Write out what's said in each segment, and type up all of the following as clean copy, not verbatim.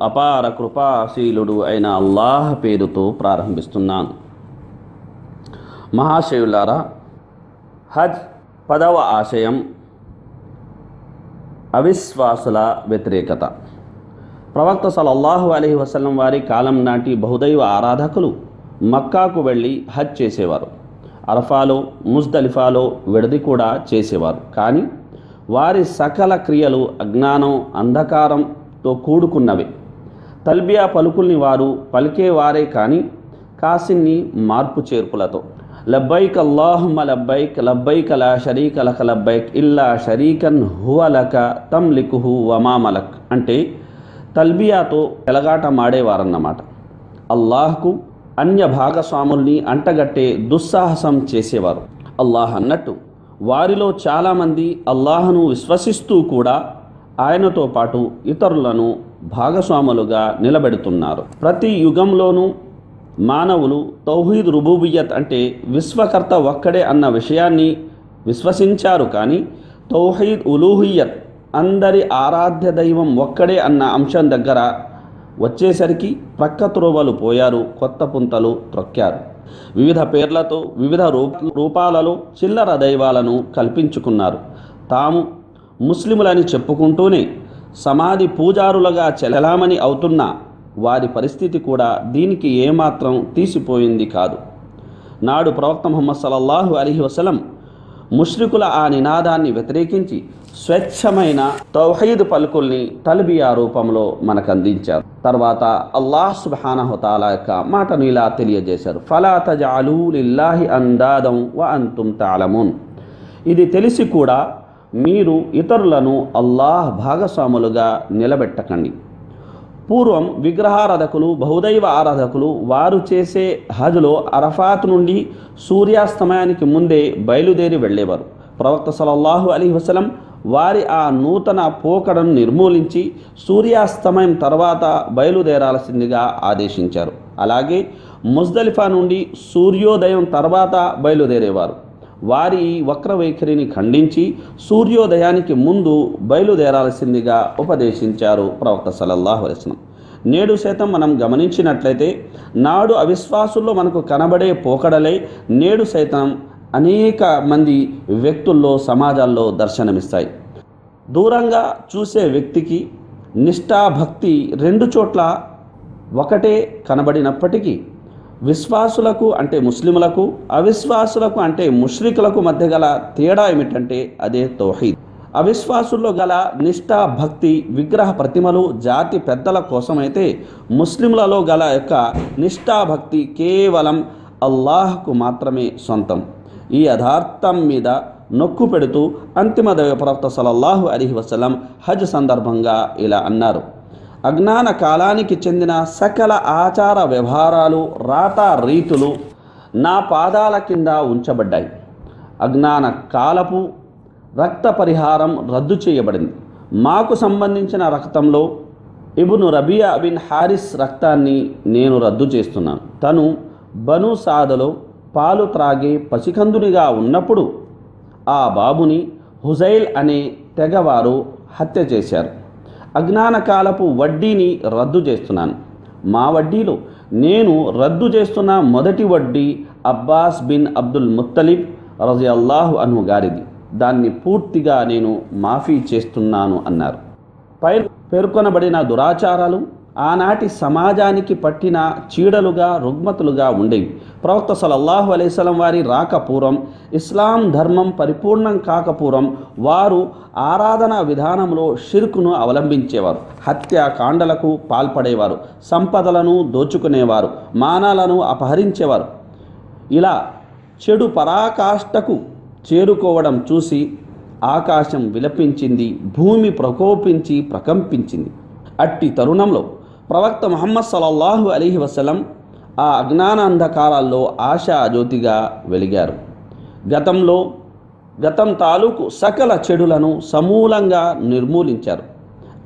అపార కృపాశీలుడు అయిన అల్లాహ్ పేరుతో ప్రారంభిస్తున్నాను. మహాశయులారా, హజ్ 10వ ఆశయం అవిశ్వాసుల వ్యతిరేకత. ప్రవక్త సల్లల్లాహు అలైహి వసల్లం వారి కాలం నాటి బహుదైవ ఆరాధకులు మక్కాకు వెళ్ళి హజ్ చేసేవారు. అరఫాలో, ముజ్దలిఫాలో విడిది కూడా చేసేవారు. కానీ వారి సకల క్రియలు అజ్ఞానం, అంధకారంతో కూడుకున్నవే. తల్బియా పలుకుల్ని వారు పలికేవారే కానీ కాసిన్ని మార్పు చేర్పులతో. లబ్బైక్ అల్లాహుమ్మ లబ్బైక్, లబ్బైక్ లా షరీక లక లబ్బైక్ ఇల్లా షరీకన్ హువ లక తమ్లికుహు వమా మలక్ అంటే తల్బియాతో ఎలగాట మాడేవారన్నమాట. అల్లాహ్కు అన్య భాగస్వాముల్ని అంటగట్టే దుస్సాహసం చేసేవారు. అల్లాహ్ అన్నట్టు వారిలో చాలామంది అల్లాహ్ను విశ్వసిస్తూ కూడా ఆయనతో పాటు ఇతరులను భాగస్వాములుగా నిలబెడుతున్నారు. ప్రతి యుగంలోనూ మానవులు తౌహీద్ రుబూబియత్ అంటే విశ్వకర్త ఒక్కడే అన్న విషయాన్ని విశ్వసించారు. కానీ తౌహీద్ ఉలూహియత్ అందరి ఆరాధ్య దైవం ఒక్కడే అన్న అంశం దగ్గర వచ్చేసరికి ప్రక్క త్రోవలు పోయారు, కొత్త పుంతలు త్రొక్కారు. వివిధ పేర్లతో, వివిధ రూపాలలో చిల్లర దైవాలను కల్పించుకున్నారు. తాము ముస్లిములని చెప్పుకుంటూనే సమాధి పూజారులుగా చెలలామని అవుతున్న వారి పరిస్థితి కూడా దీనికి ఏమాత్రం తీసిపోయింది కాదు. నాడు ప్రవక్త ముహమ్మద్ సల్లల్లాహు అలైహి వసల్లం ముష్రికుల ఆ నినాదాన్ని వ్యతిరేకించి స్వచ్ఛమైన తౌహీద్ పలుకుల్ని తల్బియా రూపంలో మనకు అందించారు. తర్వాత అల్లాహ్ సుబ్హానహు తఆలా యొక్క మాటను ఇలా తెలియజేశారు, ఫలా తజఅలూ లిల్లాహి అందాదం వ అంతుమ్ తఅలమూన్. ఇది తెలిసి కూడా మీరు ఇతరులను అల్లాహ్ భాగస్వాములుగా నిలబెట్టకండి. పూర్వం విగ్రహారాధకులు, బహుదైవ ఆరాధకులు వారు చేసే హజ్లో అరఫాత్ నుండి సూర్యాస్తమయానికి ముందే బయలుదేరి వెళ్ళేవారు. ప్రవక్త సల్లల్లాహు అలైహి వసల్లం వారి ఆ నూతన పోకడను నిర్మూలించి సూర్యాస్తమయం తర్వాత బయలుదేరాల్సిందిగా ఆదేశించారు. అలాగే ముజ్దలిఫా నుండి సూర్యోదయం తర్వాత బయలుదేరేవారు. వారి వక్ర వైఖరిని ఖండించి సూర్యోదయానికి ముందు బయలుదేరాల్సిందిగా ఉపదేశించారు ప్రవక్త సల్లల్లాహు అలైహి వసల్లం. నేడు సైతం మనం గమనించినట్లయితే నాడు అవిశ్వాసుల్లో మనకు కనబడే పోకడలే నేడు సైతం అనేక మంది వ్యక్తుల్లో, సమాజాల్లో దర్శనమిస్తాయి. దూరంగా చూసే వ్యక్తికి నిష్ఠాభక్తి రెండు చోట్ల ఒకటే కనబడినప్పటికీ విశ్వాసులకు అంటే ముస్లిములకు, అవిశ్వాసులకు అంటే ముష్రికులకు మధ్య గల తేడా ఏమిటంటే అదే తౌహీద్. అవిశ్వాసుల్లో గల నిష్ఠాభక్తి విగ్రహ ప్రతిమలు, జాతి పెద్దల కోసమైతే ముస్లింలలో గల యొక్క నిష్ఠాభక్తి కేవలం అల్లాహ్కు మాత్రమే సొంతం. ఈ యథార్థం మీద నొక్కు పెడుతూ అంతిమ దైవ ప్రవక్త సల్లల్లాహు అలైహి వసల్లం హజ్ సందర్భంగా ఇలా అన్నారు, అజ్ఞాన కాలానికి చెందిన సకల ఆచార వ్యవహారాలు, రాత రీతులు నా పాదాల కింద ఉంచబడ్డాయి. అజ్ఞాన కాలపు రక్త పరిహారం రద్దు చేయబడింది. మాకు సంబంధించిన రక్తంలో ఇబ్ను రబియా బిన్ హారిస్ రక్తాన్ని నేను రద్దు చేస్తున్నాను. తను బను సాదలో పాలు త్రాగే పసికందునిగా ఉన్నప్పుడు ఆ బాబుని హుజైల్ అనే తెగవారు హత్య చేశారు. అజ్ఞాన కాలపు వడ్డీని రద్దు చేస్తున్నాను. మా వడ్డీలో నేను రద్దు చేస్తున్న మొదటి వడ్డీ అబ్బాస్ బిన్ అబ్దుల్ ముత్తలిబ్ రజియల్లాహు అన్హు గారిది. దాన్ని పూర్తిగా నేను మాఫీ చేస్తున్నాను అన్నారు. పై పేర్కొనబడిన దురాచారాలు ఆనాటి సమాజానికి పట్టిన చీడలుగా, రుగ్మతులుగా ఉండేవి. ప్రవక్త సల్లల్లాహు అలైహి వసల్లం వారి రాకపూర్వం, ఇస్లాం ధర్మం పరిపూర్ణం కాకపూర్వం వారు ఆరాధనా విధానంలో షిర్కును అవలంబించేవారు. హత్యాకాండలకు పాల్పడేవారు, సంపదలను దోచుకునేవారు, మానాలను అపహరించేవారు. ఇలా చెడు పరాకాష్ఠకు చేరుకోవడం చూసి ఆకాశం విలపించింది, భూమి ప్రకోపించి ప్రకంపించింది. అట్టి తరుణంలో ప్రవక్త ముహమ్మద్ సల్లల్లాహు అలైహి వసల్లం ఆ అజ్ఞాన అంధకారాల్లో ఆశా జ్యోతిగా వెలిగారు. గతం తాలూకు సకల చెడులను సమూలంగా నిర్మూలించారు.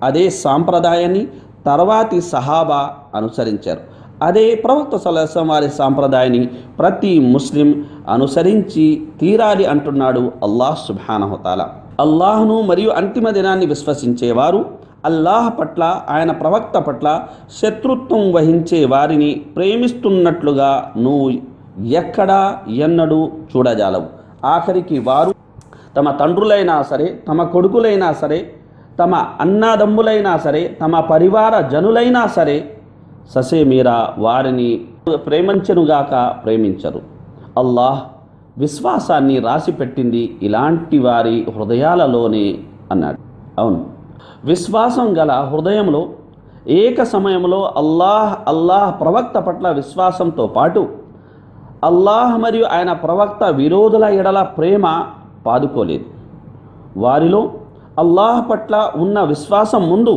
అదే సాంప్రదాయాన్ని తర్వాతి సహాబా అనుసరించారు. అదే ప్రవక్త సల్లల్లాహు అలైహి వసల్లం వారి సాంప్రదాయాన్ని ప్రతి ముస్లిం అనుసరించి తీరాలి అంటున్నాడు అల్లాహ్ సుబ్హానహు తఆలా. అల్లాహ్ను మరియు అంతిమ దినాన్ని విశ్వసించేవారు అల్లాహ్ పట్ల ఆయన ప్రవక్త పట్ల శత్రుత్వం వహించే వారిని ప్రేమిస్తున్నట్లుగా నువ్వు ఎక్కడా ఎన్నడూ చూడజాలవు. ఆఖరికి వారు తమ తండ్రులైనా సరే, తమ కొడుకులైనా సరే, తమ అన్నదమ్ములైనా సరే, తమ పరివార జనులైనా సరే ససేమీరా వారిని ప్రేమించనుగాక ప్రేమించరు. అల్లాహ్ విశ్వాసాన్ని రాసిపెట్టింది ఇలాంటి వారి హృదయాలలోనే అన్నాడు. అవును, విశ్వాసం గల హృదయంలో ఏక సమయంలో అల్లాహ్ ప్రవక్త పట్ల విశ్వాసంతో పాటు అల్లాహ్ మరియు ఆయన ప్రవక్త విరోధుల ఎడల ప్రేమ పాదుకోలేదు. వారిలో అల్లాహ్ పట్ల ఉన్న విశ్వాసం ముందు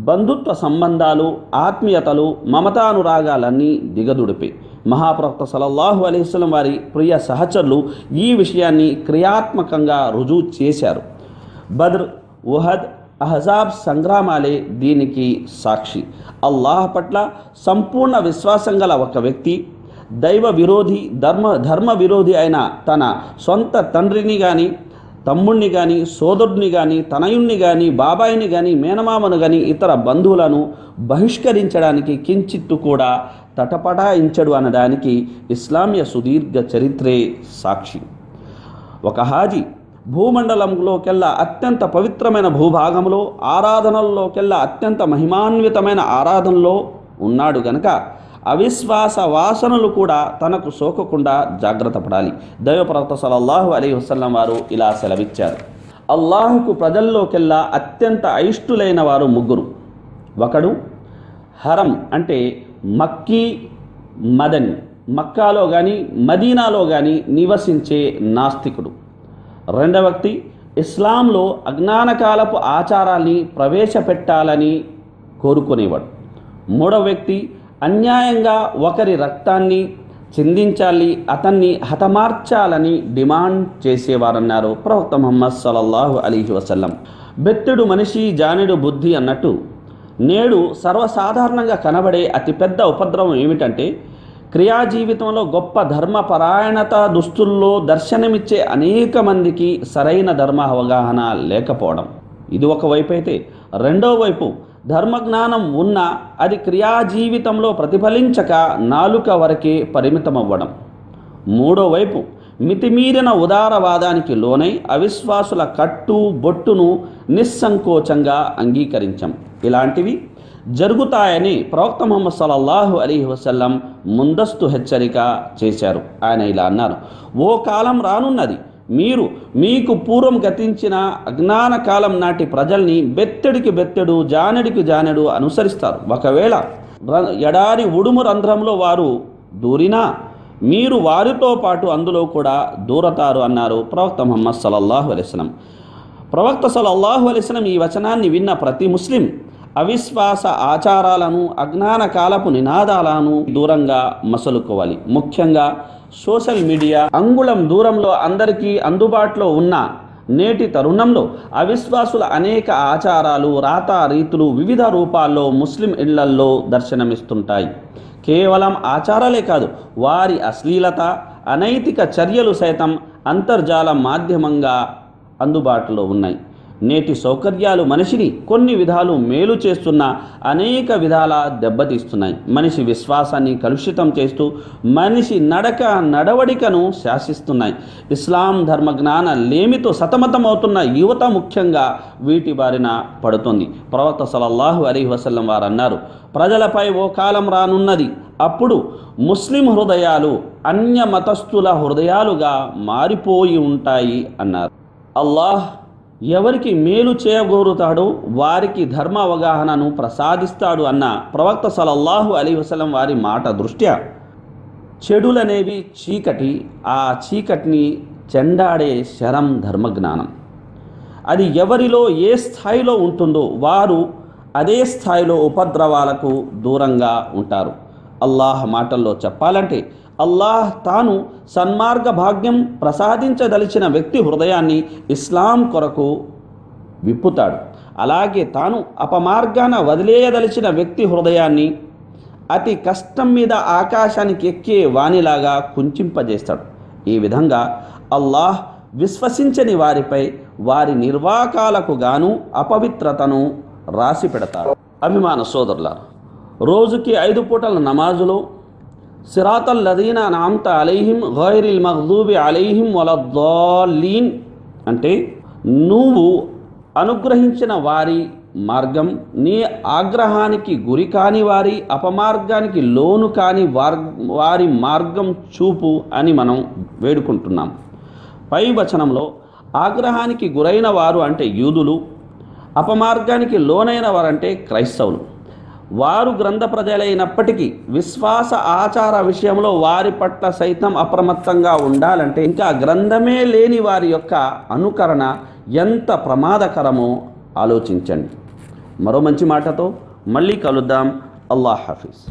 బంధుత్వ సంబంధాలు, ఆత్మీయతలు, మమతానురాగాలన్నీ దిగదుడిపే. మహాప్రవక్త సల్లల్లాహు అలైహి వసల్లం వారి ప్రియ సహచరులు ఈ విషయాన్ని క్రియాత్మకంగా రుజువు చేశారు. బద్ర్, ఉహద్, అహజాబ్ సంగ్రామాలే దీనికి సాక్షి. అల్లాహ్ పట్ల సంపూర్ణ విశ్వాసం గల ఒక వ్యక్తి దైవ విరోధి, ధర్మ విరోధి అయిన తన సొంత తండ్రిని కానీ, తమ్ముణ్ణి కానీ, సోదరుడిని కానీ, తనయుణ్ణి కానీ, బాబాయిని కానీ, మేనమామను కానీ, ఇతర బంధువులను బహిష్కరించడానికి కించిత్తు కూడా తటపటాయించడు అనడానికి ఇస్లామీయ సుదీర్ఘ చరిత్రే సాక్షి. ఒక హాజీ భూమండలంలోకెల్లా అత్యంత పవిత్రమైన భూభాగంలో, ఆరాధనల్లోకెల్లా అత్యంత మహిమాన్వితమైన ఆరాధనలో ఉన్నాడు గనక అవిశ్వాస వాసనలు కూడా తనకు సోకకుండా జాగ్రత్త పడాలి. దైవప్రవక్త సల్లల్లాహు అలైహి వసల్లం వారు ఇలా సెలవిచ్చారు: అల్లాహుకు ప్రజల్లోకెల్లా అత్యంత అయిష్టులైన వారు ముగ్గురు. ఒకడు హరం అంటే మక్కీ మదని, మక్కాలో కానీ మదీనాలో కానీ నివసించే నాస్తికుడు. రెండవ వ్యక్తి ఇస్లాంలో అజ్ఞానకాలపు ఆచారాల్ని ప్రవేశపెట్టాలని కోరుకునేవాడు. మూడవ వ్యక్తి అన్యాయంగా ఒకరి రక్తాన్ని చిందించాలి, అతన్ని హతమార్చాలని డిమాండ్ చేసేవారన్నారు ప్రవక్త ముహమ్మద్ సల్లల్లాహు అలైహి వసల్లం. బెత్తెడు మనిషి జానెడు బుద్ధి అన్నట్టు నేడు సర్వసాధారణంగా కనబడే అతిపెద్ద ఉపద్రవం ఏమిటంటే క్రియా జీవితంలో గొప్ప ధర్మపరాయణత దుస్తుల్లో దర్శనమిచ్చే అనేక మందికి సరైన ధర్మ అవగాహన లేకపోవడం. ఇది ఒకవైపు అయితే, రెండో వైపు ధర్మజ్ఞానం ఉన్నా అది క్రియా జీవితంలో ప్రతిఫలించక నాలుక వరకే పరిమితమవ్వడం. మూడో వైపు మితిమీరిన ఉదారవాదానికి లోనై అవిశ్వాసుల కట్టు బొట్టును నిస్సంకోచంగా అంగీకరించాం. ఇలాంటివి జరుగుతాయని ప్రవక్త ముహమ్మద్ సల్లల్లాహు అలైహి వసల్లం ముందస్తు హెచ్చరిక చేశారు. ఆయన ఇలా అన్నారు: ఓ కాలం రానున్నది, మీకు పూర్వం గతించిన అజ్ఞాన కాలం నాటి ప్రజల్ని బెత్తెడికి బెత్తెడు, జానెడికి జానెడు అనుసరిస్తారు. ఒకవేళ ఎడారి ఉడుము రంధ్రంలో వారు దూరినా మీరు వారితో పాటు అందులో కూడా దూరతారు అన్నారు ప్రవక్త ముహమ్మద్ సల్లల్లాహు అలైహి వసల్లం. ప్రవక్త సల్లల్లాహు అలైహి వసల్లం ఈ వచనాన్ని విన్న ప్రతి ముస్లిం అవిశ్వాస ఆచారాలను, అజ్ఞాన కాలపు నినాదాలను దూరంగా మసలుకోవాలి. ముఖ్యంగా సోషల్ మీడియా అంగుళం దూరంలో అందరికీ అందుబాటులో ఉన్న నేటి తరుణంలో అవిశ్వాసుల అనేక ఆచారాలు, రాతా రీతులు వివిధ రూపాల్లో ముస్లిం ఇళ్లల్లో దర్శనమిస్తుంటాయి. కేవలం ఆచారాలే కాదు, వారి అశ్లీలత, అనైతిక చర్యలు సైతం అంతర్జాల మాధ్యమంగా అందుబాటులో ఉన్నాయి. నేటి సౌకర్యాలు మనిషిని కొన్ని విధాలు మేలు చేస్తున్నా అనేక విధాల దెబ్బతీస్తున్నాయి. మనిషి విశ్వాసాన్ని కలుషితం చేస్తూ మనిషి నడవడికను శాసిస్తున్నాయి. ఇస్లాం ధర్మజ్ఞాన లేమితో సతమతమవుతున్న యువత ముఖ్యంగా వీటి బారిన పడుతుంది. ప్రవక్త సల్లల్లాహు అలైహి వసల్లం వారు అన్నారు: ప్రజలపై ఓ కాలం రానున్నది, అప్పుడు ముస్లిం హృదయాలు అన్య మతస్థుల హృదయాలుగా మారిపోయి ఉంటాయి అన్నారు. అల్లాహ్ ఎవరికి మేలు చేయగోరుతాడో వారికి ధర్మ అవగాహనను ప్రసాదిస్తాడు అన్న ప్రవక్త సల్లల్లాహు అలైహి వసల్లం వారి మాట దృష్ట్యా చెడులనేవి చీకటి, ఆ చీకటిని చెండాడే శరం ధర్మజ్ఞానం. అది ఎవరిలో ఏ స్థాయిలో ఉంటుందో వారు అదే స్థాయిలో ఉపద్రవాలకు దూరంగా ఉంటారు. అల్లాహ్ మాటల్లో చెప్పాలంటే అల్లాహ్ తాను సన్మార్గ భాగ్యం ప్రసాదించదలిచిన వ్యక్తి హృదయాన్ని ఇస్లాం కొరకు విప్పుతాడు. అలాగే తాను అపమార్గాన వదిలేయదలిచిన వ్యక్తి హృదయాన్ని అతి కష్టం మీద ఆకాశానికి ఎక్కే వానిలాగా కుంచింపజేస్తాడు. ఈ విధంగా అల్లాహ్ విశ్వసించని వారిపై వారి నిర్వాకాలకు గాను అపవిత్రతను రాసి పెడతారు. అభిమాన సోదరులారా, రోజుకి 5 పూటల నమాజులు సిరాతల్ లదీనా అన్అమ్త అలైహిం గైరిల్ మగ్దూబి అలైహిం వలద్దాలీన్ అంటే నువ్వు అనుగ్రహించిన వారి మార్గం, నీ ఆగ్రహానికి గురి కాని వారి, అపమార్గానికి లోను కాని వారి మార్గం చూపు అని మనం వేడుకుంటున్నాం. పై వచనంలో ఆగ్రహానికి గురైన వారు అంటే యూదులు, అపమార్గానికి లోనైన వారంటే క్రైస్తవులు. వారు గ్రంథ ప్రజలైనప్పటికీ విశ్వాస ఆచార విషయంలో వారి పట్ల సైతం అప్రమత్తంగా ఉండాలంటే ఇంకా గ్రంథమే లేని వారి యొక్క అనుకరణ ఎంత ప్రమాదకరమో ఆలోచించండి. మరో మంచి మాటతో మళ్ళీ కలుద్దాం. అల్లాహ్ హఫీజ్.